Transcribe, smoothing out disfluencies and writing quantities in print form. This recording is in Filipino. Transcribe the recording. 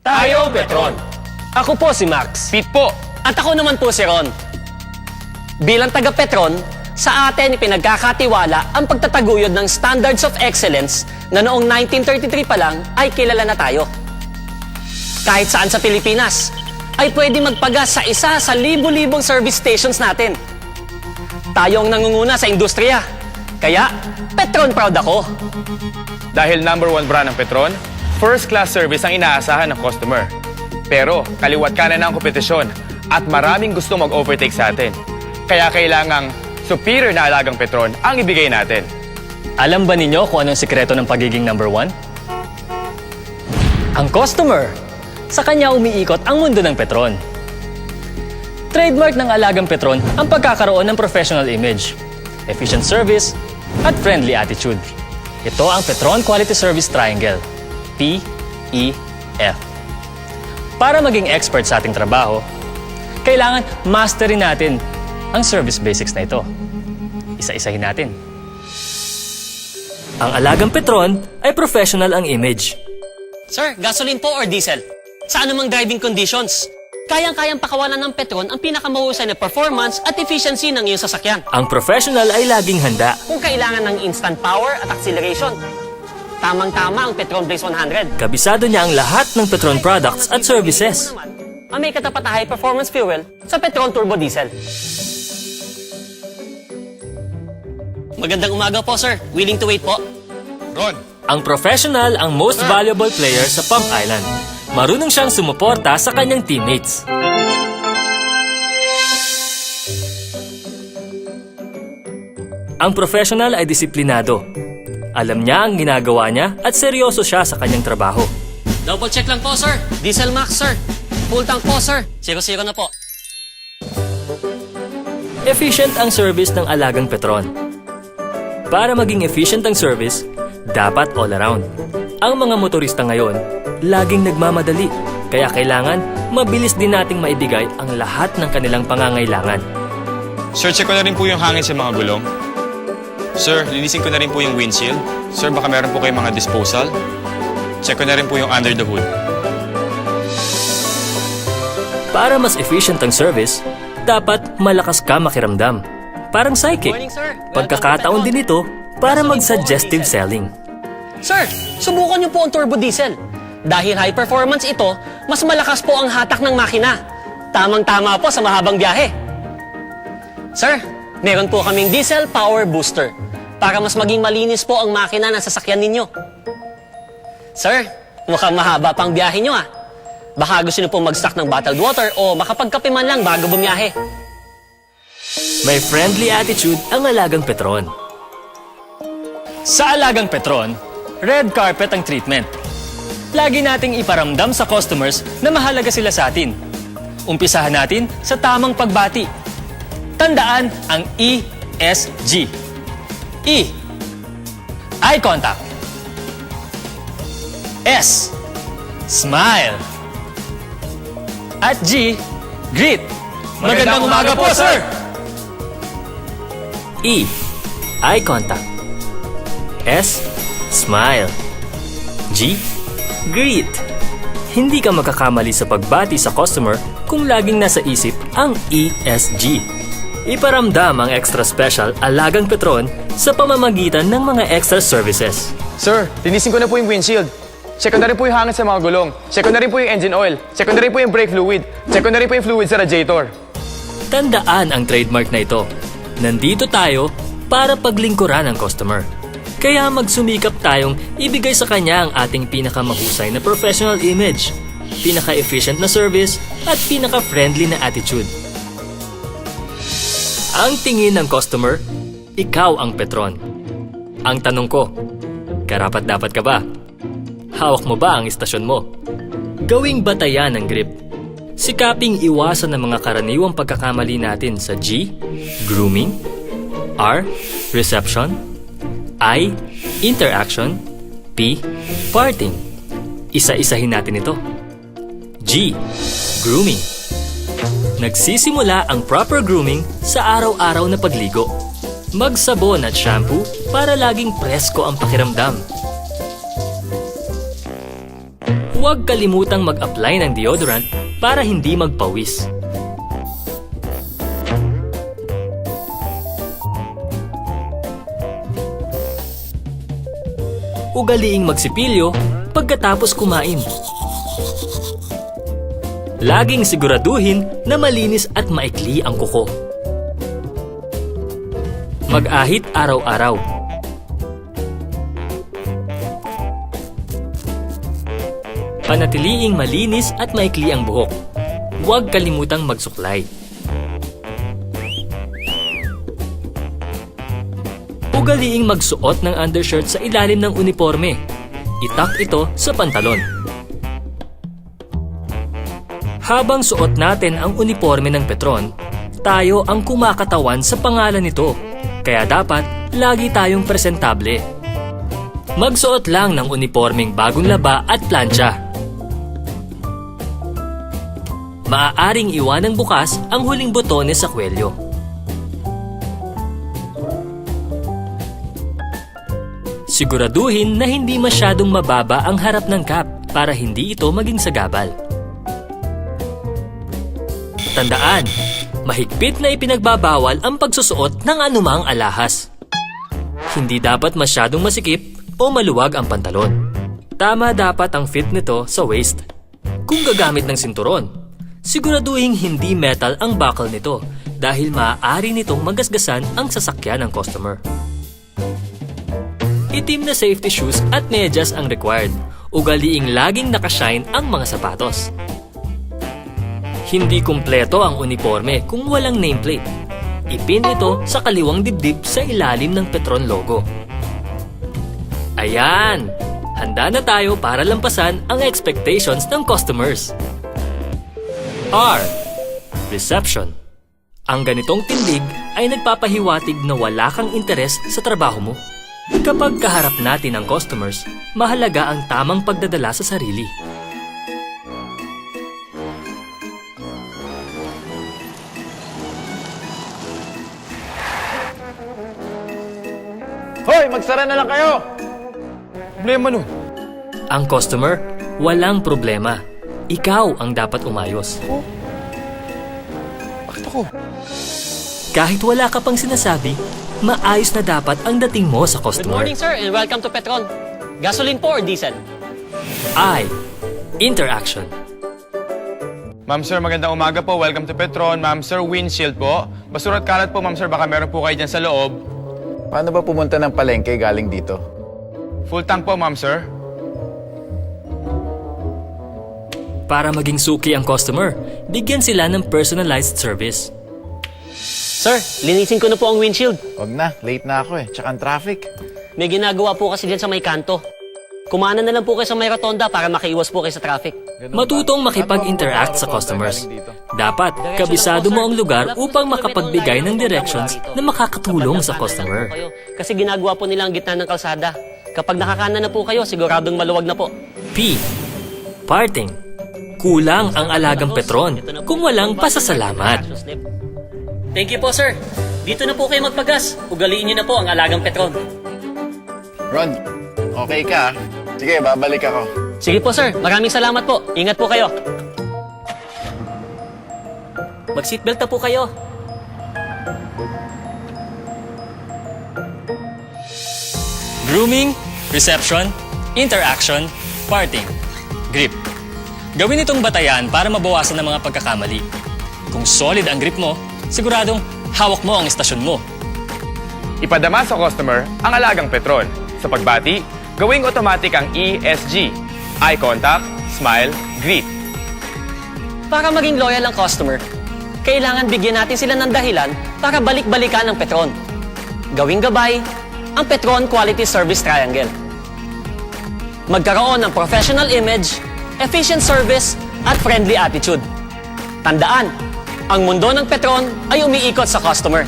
Tayo, Petron! Ako po si Max. Pete po! At ako naman po si Ron. Bilang taga-Petron, sa atin pinagkakatiwala ang pagtataguyod ng Standards of Excellence na noong 1933 pa lang ay kilala na tayo. Kahit saan sa Pilipinas, ay pwede magpagas sa isa sa libu-libong service stations natin. Tayo ang nangunguna sa industriya. Kaya, Petron proud ako. Dahil #1 brand ng Petron, first-class service ang inaasahan ng customer. Pero kaliwat kanan na ang kompetisyon at maraming gusto mag-overtake sa atin. Kaya kailangang superior na alagang Petron ang ibigay natin. Alam ba ninyo kung anong sikreto ng pagiging #1? Ang customer. Sa kanya umiikot ang mundo ng Petron. Trademark ng alagang Petron ang pagkakaroon ng professional image, efficient service, at friendly attitude. Ito ang Petron Quality Service Triangle, PEF. Para maging expert sa ating trabaho, kailangan masterin natin ang service basics na ito. Isa-isahin natin. Ang alagang Petron ay professional ang image. Sir, gasoline po or diesel? Sa anumang driving conditions, kayang-kayang pakawalan ng Petron ang pinakamahusay na performance at efficiency ng iyong sasakyan. Ang professional ay laging handa. Kung kailangan ng instant power at acceleration, tamang-tama ang Petron Blaze 100. Kabisado niya ang lahat ng Petron products at services. Ang may katapat na high-performance fuel sa Petron Turbo Diesel. Magandang umaga po, sir. Willing to wait po? Ron! Ang professional ang most valuable player sa Pump Island. Marunong siyang sumuporta sa kanyang teammates. Ang professional ay disiplinado. Alam niya ang ginagawa niya at seryoso siya sa kanyang trabaho. Double check lang po, sir. Diesel max, sir. Full tank po, sir. 0-0 na po. Efficient ang service ng alagang Petron. Para maging efficient ang service, dapat all around. Ang mga motorista ngayon, laging nagmamadali. Kaya kailangan, mabilis din nating maibigay ang lahat ng kanilang pangangailangan. Sir, check ko na rin po yung hangin sa mga gulong. Sir, linisin ko na rin po yung windshield. Sir, baka meron po kayong mga disposal. Check ko na rin po yung under the hood. Para mas efficient ang service, dapat malakas ka makiramdam. Parang psychic. Morning, sir. Pagkakataon din ito para mag-suggestive selling. Sir, subukan niyo po ang turbo diesel. Dahil high performance ito, mas malakas po ang hatak ng makina. Tamang-tama po sa mahabang biyahe. Sir, meron po kaming diesel power booster para mas maging malinis po ang makina ng sasakyan ninyo. Sir, mukhang mahaba pang biyahe nyo ah. Baka gusto niyo po mag-stock ng bottled water o makapagkape man lang bago bumiyahe. May friendly attitude ang alagang Petron. Sa alagang Petron, red carpet ang treatment. Lagi nating iparamdam sa customers na mahalaga sila sa atin. Umpisahan natin sa tamang pagbati. Tandaan ang ESG. E. Eye contact. S. Smile. At G. Greet. Magandang umaga po, sir! E. Eye contact. S. Smile. G. Greet. Hindi ka magkakamali sa pagbati sa customer kung laging nasa isip ang ESG. Iparamdam ang extra special alagang Petron sa pamamagitan ng mga extra services. Sir, linisin ko na po yung windshield. Check ko na rin po yung hangin sa mga gulong. Check ko na rin po yung engine oil. Check ko na rin po yung brake fluid. Check ko na rin po yung fluid sa radiator. Tandaan ang trademark na ito. Nandito tayo para paglingkuran ang customer. Kaya magsumikap tayong ibigay sa kanya ang ating pinakamahusay na professional image, pinaka-efficient na service, at pinaka-friendly na attitude. Ang tingin ng customer, ikaw ang Petron. Ang tanong ko, karapat-dapat ka ba? Hawak mo ba ang istasyon mo? Gawing batayan ng grip. Sikaping iwasan ang mga karaniwang pagkakamali natin sa G, grooming, R, reception, I, interaction, P, parting. Isa-isahin natin ito. G, grooming. Nagsisimula ang proper grooming sa araw-araw na pagligo. Magsabon at shampoo para laging presko ang pakiramdam. Huwag kalimutang mag-apply ng deodorant para hindi magpawis. Ugaliing magsipilyo pagkatapos kumain. Laging siguraduhin na malinis at maikli ang kuko. Mag-ahit araw-araw. Panatiliing malinis at maikli ang buhok. Huwag kalimutang magsuklay. Ugaliing magsuot ng undershirt sa ilalim ng uniforme. Itak ito sa pantalon. Habang suot natin ang uniforme ng Petron, tayo ang kumakatawan sa pangalan nito. Kaya dapat lagi tayong presentable. Magsuot lang ng uniformeng bagong laba at plancha. Maaaring iwanang bukas ang huling botones sa kwelyo. Siguraduhin na hindi masyadong mababa ang harap ng cap para hindi ito maging sagabal. Tandaan, mahigpit na ipinagbabawal ang pagsusuot ng anumang alahas. Hindi dapat masyadong masikip o maluwag ang pantalon. Tama dapat ang fit nito sa waist. Kung gagamit ng sinturon, siguraduhin hindi metal ang buckle nito dahil maaari nitong magasgasan ang sasakyan ng customer. Itim na safety shoes at medyas ang required. Ugaliing laging nakashine ang mga sapatos. Hindi kumpleto ang uniforme kung walang nameplate. Ipin ito sa kaliwang dibdib sa ilalim ng Petron logo. Ayan! Handa na tayo para lampasan ang expectations ng customers. R. Reception. Ang ganitong tindig ay nagpapahiwatig na wala kang interes sa trabaho mo. Kapag kaharap natin ang customers, mahalaga ang tamang pagdadala sa sarili. Hoy, magsara na lang kayo! Problema nun. Ang customer, walang problema. Ikaw ang dapat umayos. Bakit ako? Kahit wala ka pang sinasabi, maayos na dapat ang dating mo sa Good customer. morning, sir, and welcome to Petron. Gasoline po or diesel? I. Interaction. Ma'am sir, magandang umaga po. Welcome to Petron. Ma'am sir, windshield po. Basura at kalat po, ma'am sir. Baka meron po kayo dyan sa loob. Paano ba pumunta ng palengke galing dito? Full tank po, ma'am sir. Para maging suki ang customer, bigyan sila ng personalized service. Sir, linisin ko na po ang windshield. Wag na, late na ako eh. Tsaka ang traffic. May ginagawa po kasi dyan sa may kanto. Kumana na lang po kayo sa may rotonda para makaiwas po kayo sa traffic. Matutong makipag-interact sa customers. Dapat, kabisado mo ang lugar upang makapagbigay ng directions na makakatulong sa customer. Kasi ginagawa po nila ang gitna ng kalsada. Kapag nakakanan na po kayo, siguradong maluwag na po. P. Parting. Kulang ang alagang Petron kung walang pasasalamat. Thank you po, sir. Dito na po kayo magpagas. Ugaliin niyo na po ang alagang Petron. Ron, okay ka? Sige, babalik ako. Sige po, sir. Maraming salamat po. Ingat po kayo. Mag-seatbelt na po kayo. Grooming, reception, interaction, parting, grip. Gawin itong batayan para mabawasan ang mga pagkakamali. Kung solid ang grip mo, siguradong hawak mo ang istasyon mo. Ipadama sa customer ang alagang Petron. Sa pagbati, gawing automatic ang ESG. Eye contact, smile, greet. Para maging loyal ang customer, kailangan bigyan natin sila ng dahilan para balik-balikan ang Petron. Gawing gabay ang Petron Quality Service Triangle. Magkaroon ng professional image, efficient service, at friendly attitude. Tandaan, ang mundo ng Petron ay umiikot sa customer.